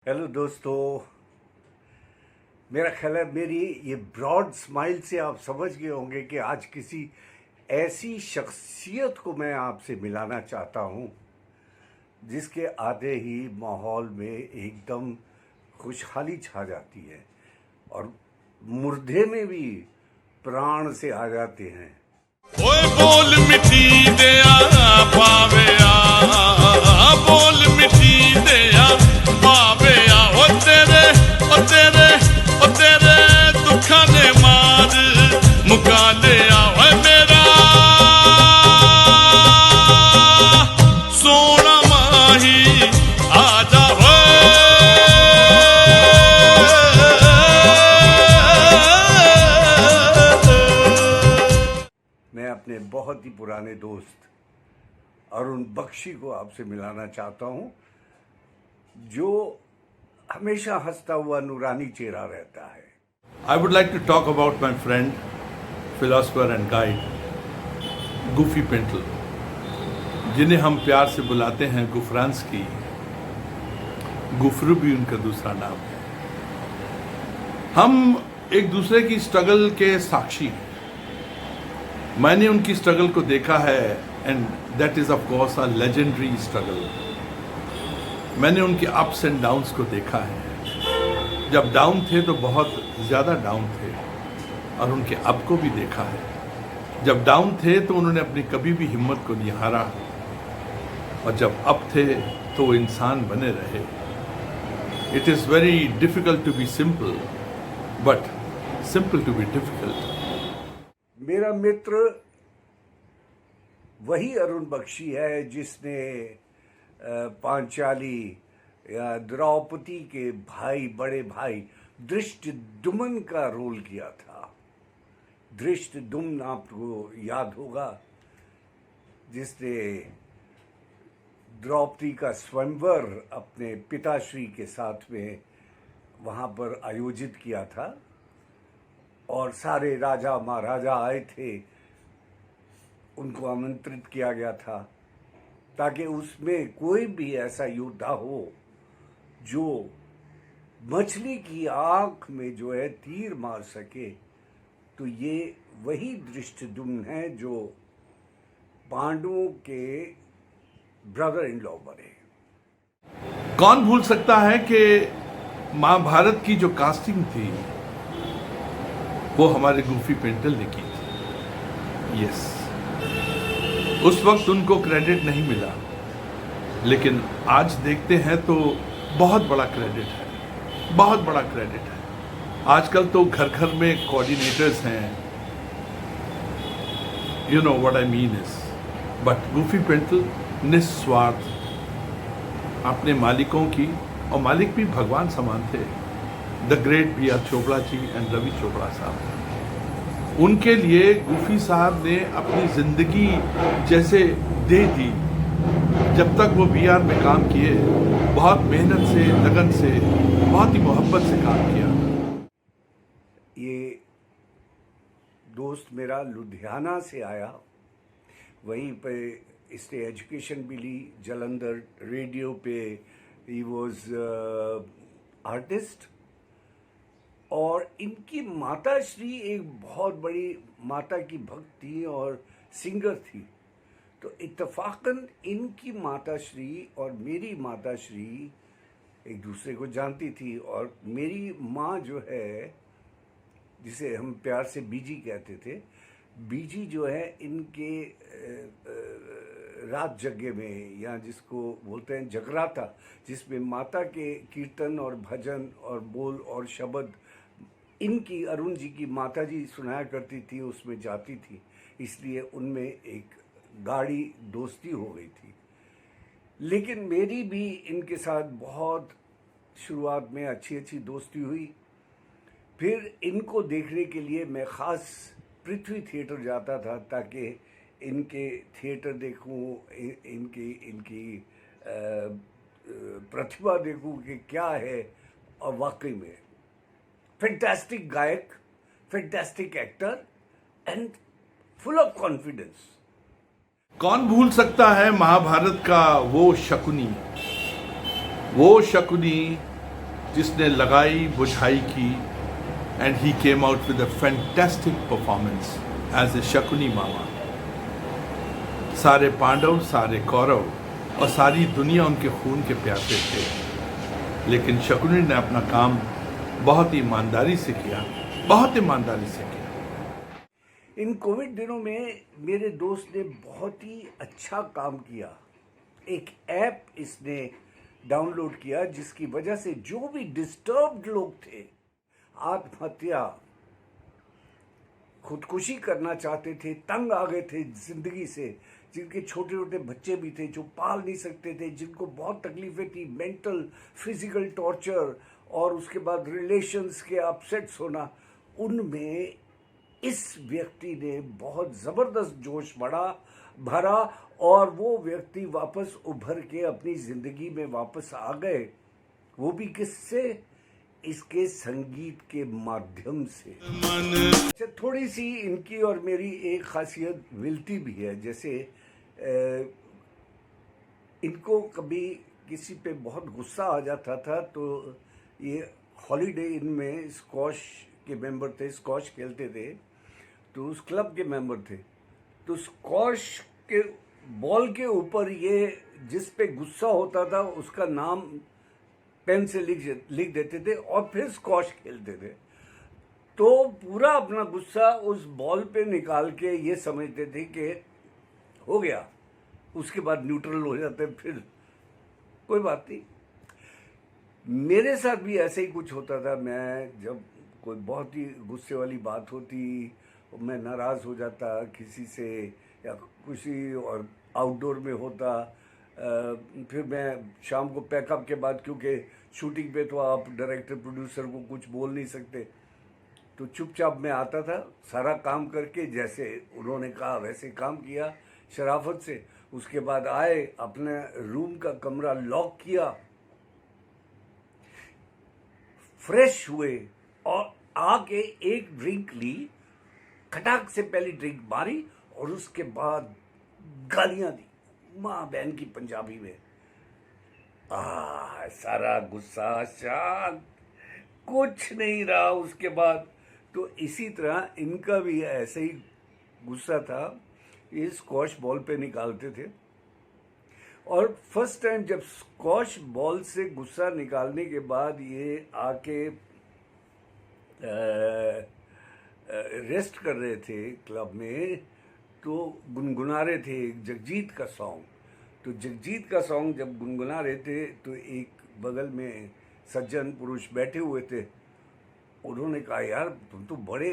Hello दोस्तों, मेरा ख्याल है मेरी ये ब्रॉड स्माइल से आप समझ गए होंगे कि आज किसी ऐसी शख्सियत को मैं आपसे मिलाना चाहता हूँ जिसके आते ही माहौल में एकदम खुशहाली छा जाती है और मुर्दे में भी प्राण से आ जाते हैं। ओए बोल मिट्टी दे पावे बोल मिट्टी दे पावे ओ तेरे दुखा ने मार मुका ले ओए मेरा सोना माही आजा मैं अपने बहुत ही पुराने दोस्त अरुण बख्शी को आपसे मिलाना चाहता हूँ, जो हमेशा हंसता हुआ नूरानी चेहरा रहता है। I would like to talk about my friend, philosopher and guide, Goofy Pintle, जिन्हें हम प्यार से बुलाते हैं गुफरांस्की। गुफरू भी उनका दूसरा नाम है। हम एक दूसरे की स्ट्रगल के साक्षी हैं। मैंने उनकी स्ट्रगल को देखा है and that is of course a legendary struggle. मैंने उनके अप्स एंड डाउन्स को देखा है। जब डाउन थे तो बहुत ज़्यादा डाउन थे, और उनके अप को भी देखा है। जब डाउन थे तो उन्होंने अपनी कभी भी हिम्मत को नहीं हारा, और जब अप थे तो वो इंसान बने रहे। It is very difficult to be simple, but simple to be difficult. मेरा मित्र वही अरुण बख्शी है जिसने पांचाली या द्रौपदी के भाई, बड़े भाई धृष्टद्युम्न का रोल किया था। धृष्टद्युम्न आपको याद होगा, जिसने द्रौपदी का स्वयंवर अपने पिताश्री के साथ में वहाँ पर आयोजित किया था, और सारे राजा महाराजा आए थे, उनको आमंत्रित किया गया था ताकि उसमें कोई भी ऐसा योद्धा हो जो मछली की आंख में जो है तीर मार सके। तो ये वही धृष्टद्युम्न है जो पांडवों के ब्रदर इन लॉ बने। कौन भूल सकता है कि महाभारत की जो कास्टिंग थी वो हमारे गूफी पेंटल ने की थी। यस, उस वक्त उनको क्रेडिट नहीं मिला, लेकिन आज देखते हैं तो बहुत बड़ा क्रेडिट है, बहुत बड़ा क्रेडिट है। आजकल तो घर घर में कोऑर्डिनेटर्स हैं, you know what I mean is, but Goofy Paintal निस्वार्थ अपने मालिकों की, और मालिक भी भगवान समान थे, the great B R Chopra ji and Ravi Chopra साहब। उनके लिए गूफी साहब ने अपनी जिंदगी जैसे दे दी। जब तक वो बीआर में काम किए, बहुत मेहनत से, लगन से, बहुत ही मोहब्बत से काम किया। ये दोस्त मेरा लुधियाना से आया, वहीं पे इसने एजुकेशन भी ली, जलंधर रेडियो पे ही वॉज आर्टिस्ट। और इनकी माता श्री एक बहुत बड़ी माता की भक्त थी और सिंगर थी। तो इत्तफाकन इनकी माता श्री और मेरी माता श्री एक दूसरे को जानती थी, और मेरी माँ जो है, जिसे हम प्यार से बीजी कहते थे, बीजी जो है इनके रात जगे में, या जिसको बोलते हैं जगराता, जिसमें माता के कीर्तन और भजन और बोल और शब्द इनकी, अरुण जी की माता जी सुनाया करती थी, उसमें जाती थी। इसलिए उनमें एक गाढ़ी दोस्ती हो गई थी। लेकिन मेरी भी इनके साथ बहुत शुरुआत में अच्छी दोस्ती हुई। फिर इनको देखने के लिए मैं ख़ास पृथ्वी थिएटर जाता था ताकि इनके थिएटर देखूं, इनकी प्रतिभा देखूं कि क्या है। और वाकई में फैंटास्टिक गायक, fantastic actor and full of confidence. कौन भूल सकता है महाभारत का वो शकुनी जिसने लगाई बुझाई की, and he came out with a fantastic performance as a Shakuni Mama. सारे पांडव, सारे कौरव और सारी दुनिया उनके खून के प्यासे थे, लेकिन शकुनी ने अपना काम बहुत ईमानदारी से किया, बहुत ईमानदारी से किया। इन कोविड दिनों में मेरे दोस्त ने बहुत ही अच्छा काम किया। एक ऐप इसने डाउनलोड किया जिसकी वजह से जो भी डिस्टर्ब्ड लोग थे, आत्महत्या, खुदकुशी करना चाहते थे, तंग आ गए थे जिंदगी से, जिनके छोटे छोटे बच्चे भी थे जो पाल नहीं सकते थे, जिनको बहुत तकलीफें थी, मेंटल फिजिकल टॉर्चर और उसके बाद रिलेशंस के अपसेट्स होना, उनमें इस व्यक्ति ने बहुत ज़बरदस्त जोश भरा और वो व्यक्ति वापस उभर के अपनी ज़िंदगी में वापस आ गए। वो भी किससे? इसके संगीत के माध्यम से। अच्छा, थोड़ी सी इनकी और मेरी एक खासियत मिलती भी है। जैसे इनको कभी किसी पे बहुत गुस्सा आ जाता था तो ये हॉलीडे इन में स्क्वॉश के मेंबर थे, स्क्वॉश खेलते थे, तो उस क्लब के मेंबर थे, तो स्क्वॉश के बॉल के ऊपर ये जिस पे गुस्सा होता था उसका नाम पेन से लिख देते थे और फिर स्क्वॉश खेलते थे। तो पूरा अपना गुस्सा उस बॉल पे निकाल के ये समझते थे कि हो गया, उसके बाद न्यूट्रल हो जाते, फिर कोई बात नहीं। मेरे साथ भी ऐसे ही कुछ होता था। मैं जब कोई बहुत ही गुस्से वाली बात होती, मैं नाराज़ हो जाता किसी से या किसी और आउटडोर में होता, फिर मैं शाम को पैकअप के बाद, क्योंकि शूटिंग पे तो आप डायरेक्टर प्रोड्यूसर को कुछ बोल नहीं सकते, तो चुपचाप मैं आता था, सारा काम करके जैसे उन्होंने कहा वैसे काम किया शराफत से। उसके बाद आए, अपने रूम का कमरा लॉक किया, फ्रेश हुए और आके एक ड्रिंक ली, खटाक से पहली ड्रिंक मारी और उसके बाद गालियां दी माँ बहन की पंजाबी में। सारा गुस्सा शांत, कुछ नहीं रहा उसके बाद। तो इसी तरह इनका भी ऐसे ही गुस्सा था, ये स्क्वॉश बॉल पे निकालते थे। और फर्स्ट टाइम जब स्क्वॉश बॉल से गुस्सा निकालने के बाद ये आके रेस्ट कर रहे थे क्लब में, तो गुनगुना रहे थे एक जगजीत का सॉन्ग। तो जगजीत का सॉन्ग जब गुनगुना रहे थे तो एक बगल में सज्जन पुरुष बैठे हुए थे, उन्होंने कहा यार तुम तो बड़े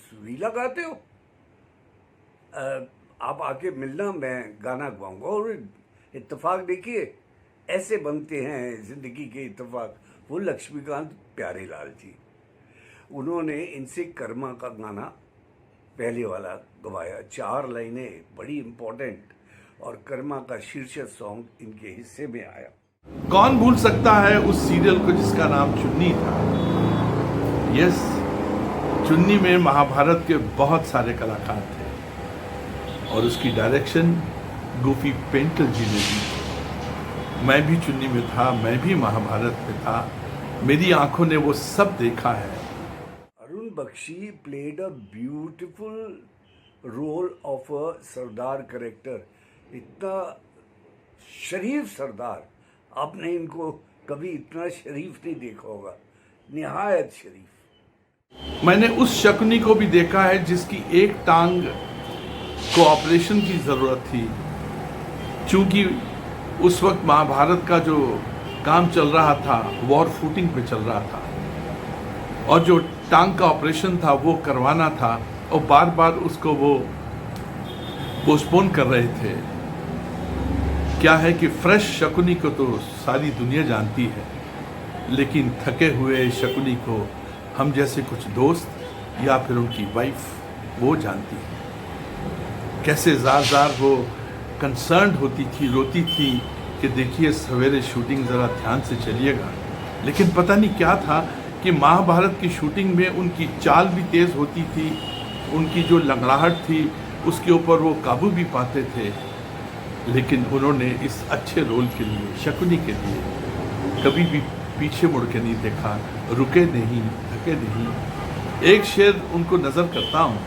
सुरीला गाते हो, आप आके मिलना, मैं गाना गाऊंगा। और इत्तेफाक देखिए ऐसे बनते हैं ज़िंदगी के इत्तेफाक। वो लक्ष्मीकांत प्यारेलाल जी, उन्होंने इनसे कर्मा का गाना पहले वाला गवाया, 4 लाइनें बड़ी इम्पोर्टेंट, और कर्मा का शीर्षक सॉन्ग इनके हिस्से में आया। कौन भूल सकता है उस सीरियल को जिसका नाम चुन्नी था। यस, चुन्नी में महाभारत के बहुत सारे कलाकार थे और उसकी डायरेक्शन गोपी पेंटर जी ने दी। मैं भी चुन्नी में था, मैं भी महाभारत में था, मेरी आंखों ने वो सब देखा है। Arun Bakshi played a beautiful role of a sardar character. इतना शरीफ सरदार, आपने इनको कभी इतना शरीफ नहीं देखा होगा, निहायत शरीफ। मैंने उस शकुनी को भी देखा है जिसकी एक टांग को ऑपरेशन की ज़रूरत थी, क्योंकि उस वक्त महाभारत का जो काम चल रहा था वॉर फूटिंग पे चल रहा था और जो टांग का ऑपरेशन था वो करवाना था और बार बार उसको वो पोस्टपोन कर रहे थे। क्या है कि फ्रेश शकुनी को तो सारी दुनिया जानती है, लेकिन थके हुए शकुनी को हम जैसे कुछ दोस्त या फिर उनकी वाइफ वो जानती है। कैसे जार जार वो कंसर्न्ड होती थी, रोती थी कि देखिए सवेरे शूटिंग ज़रा ध्यान से चलिएगा। लेकिन पता नहीं क्या था कि महाभारत की शूटिंग में उनकी चाल भी तेज़ होती थी, उनकी जो लंगड़ाहट थी उसके ऊपर वो काबू भी पाते थे। लेकिन उन्होंने इस अच्छे रोल के लिए, शकुनी के लिए, कभी भी पीछे मुड़ के नहीं देखा, रुके नहीं, थके नहीं। एक शेर उनको नजर करता हूं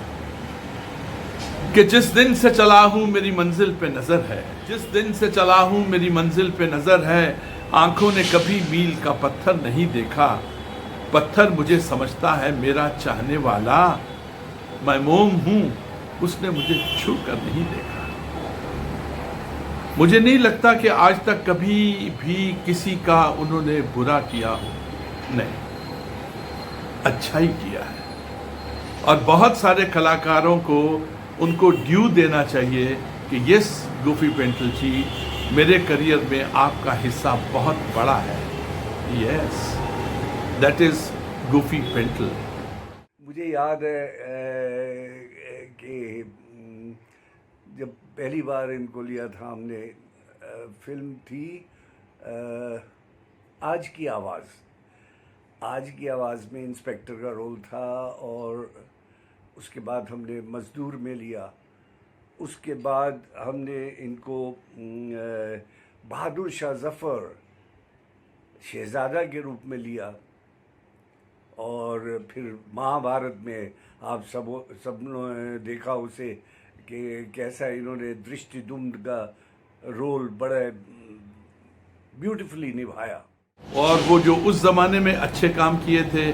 कि जिस दिन से चला हूं मेरी मंजिल पे नजर है, जिस दिन से चला हूं मेरी मंजिल पे नजर है, आंखों ने कभी मील का पत्थर नहीं देखा, पत्थर मुझे समझता है मेरा चाहने वाला, मैं मोम हूं उसने मुझे छू कर नहीं देखा। मुझे नहीं लगता कि आज तक कभी भी किसी का उन्होंने बुरा किया हो, नहीं, अच्छा ही किया है। और बहुत सारे कलाकारों को उनको ड्यू देना चाहिए कि यस गूफी पेंटल जी, मेरे करियर में आपका हिस्सा बहुत बड़ा है। Yes, that is Goofy Paintal. मुझे याद है कि जब पहली बार इनको लिया था हमने, फिल्म थी आज की आवाज़। आज की आवाज़ में इंस्पेक्टर का रोल था, और उसके बाद हमने मजदूर में लिया। उसके बाद हमने इनको बहादुर शाह जफ़र शहज़ादा के रूप में लिया, और फिर महाभारत में आप सब ने देखा उसे कि कैसा इन्होंने दृष्टिदुम्न का रोल बड़े ब्यूटीफुली निभाया। और वो जो उस ज़माने में अच्छे काम किए थे,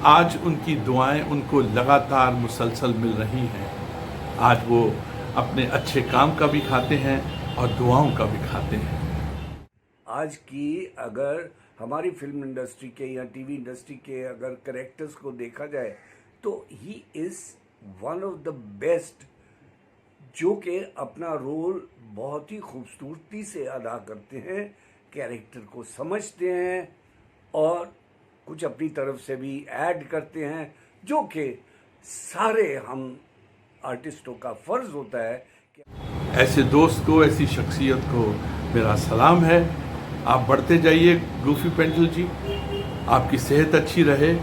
आज उनकी दुआएं उनको लगातार मुसलसल मिल रही हैं। आज वो अपने अच्छे काम का भी खाते हैं और दुआओं का भी खाते हैं। आज की अगर हमारी फिल्म इंडस्ट्री के या टीवी इंडस्ट्री के अगर कैरेक्टर्स को देखा जाए तो he is one of the best, जो कि अपना रोल बहुत ही खूबसूरती से अदा करते हैं, कैरेक्टर को समझते हैं और कुछ अपनी तरफ से भी ऐड करते हैं, जो कि सारे हम आर्टिस्टों का फ़र्ज़ होता है। ऐसे दोस्त को, ऐसी शख्सियत को मेरा सलाम है। आप बढ़ते जाइए गूफी पेंटल जी, आपकी सेहत अच्छी रहे,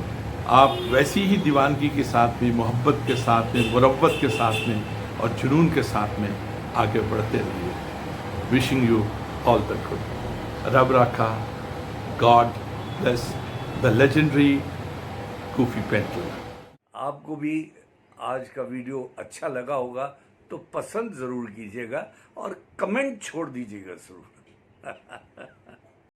आप वैसी ही दीवानगी के साथ में, मोहब्बत के साथ में, मुरव्वत के साथ में और जुनून के साथ में आगे बढ़ते रहिए। Wishing you all the good. रब राखा, God bless the legendary Goofy Paintal. आपको भी आज का वीडियो अच्छा लगा होगा तो पसंद ज़रूर कीजिएगा और कमेंट छोड़ दीजिएगा ज़रूर।